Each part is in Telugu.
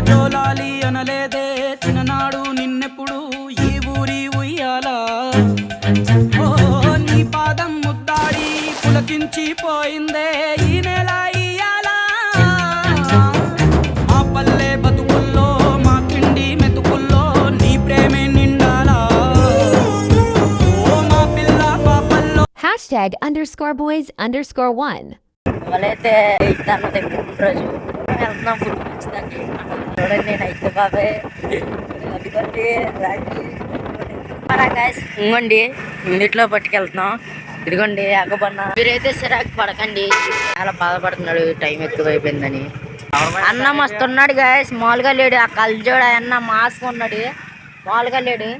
జోలాలి అనలేదే చిన్ననాడు నిన్నెప్పుడు ఈ ఊరి ఉయ్యాలా ఓ నీ పాదం ముద్దాడి పులకించిపోయిందే ఈ నెల ఇయ్యాలా మా పల్లె బతుకుల్లో మా పిండి మెతుకుల్లో నీ ప్రేమే నిండాలా ఓ మా పిల్ల పాపల్లో #boys_1 వాళ్ళైతే ఇద్దాను రోజు వెళ్తున్నాం ఫుడ్ నచ్చుతానికి చూడండి నేను అయితే బాబాయ్ అదిగోండి గాయస్ ఇంకోండి ఇంగిట్లో పట్టుకెళ్తున్నాం ఇదిగోండి ఆగబన్నా మీరైతే సిరాకు పడకండి చాలా బాధపడుతున్నాడు టైం ఎక్కువ అయిపోయిందని అన్న మస్తున్నాడు గాయస్ మామూలుగా లేడు ఆ కల్జోడ అన్న మాస్క్ ఉన్నాడు మామూలుగా లేడు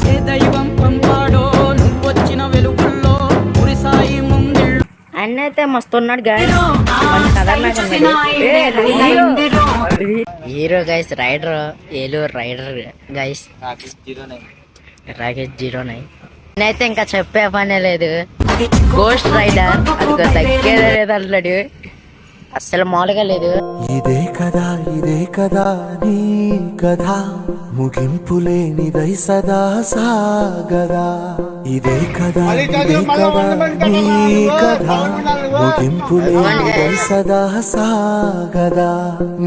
ఏ దైవం పంపాడో నువ్వొచ్చిన వెలుగుల్లో కురిసాయి ముంగిళ్ళు అన్న అయితే మస్తున్నాడు guys hero guys rider Eluru rider guys Rakesh 09 నేనైతే ఇంకా చెప్పే పనే లేదు గోస్ట్ రైడర్ అది తగ్గేదే లేదు అన్నాడు అస్సలు మామూలుగా లేదు ఇదే కదా నీ కథ ముగింపు లేనిదై సదా సాగదా ఇదే కదా నీ కథ ముగింపు లేనిదై సదా సాగదా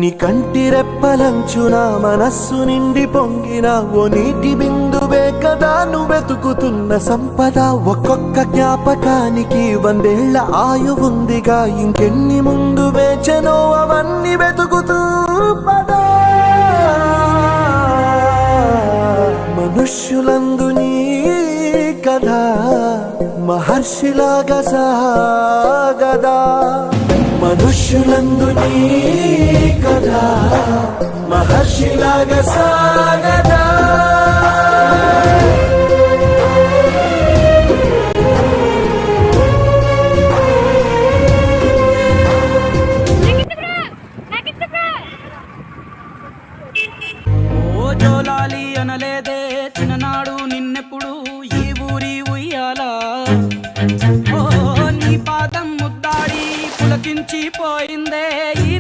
నీ కంటి రెప్పలంచున మనస్సు నిండి పొంగిన ఓ నీటి బిందువే కదా నువ్వెతుకుతున్న సంపద ఒక్కొక్క జ్ఞాపకానికి 100 ఏళ్ల ఆయువుందిగా ఇంకెన్ని ముందు వేచనో అవన్నీ వెతుకుతూ పదా మనుష్యులందు నీ కథ మహర్షిలాగా సాగదా మనుష్యులందు నీ కథ మహర్షిలాగా సాగదా జోలాలి అనలేదే చిన్ననాడు నిన్నెప్పుడు ఈ ఊరి ఉయ్యాలా ఓ నీ పాదం ముద్దాడి పులకించిపోయిందే ఈ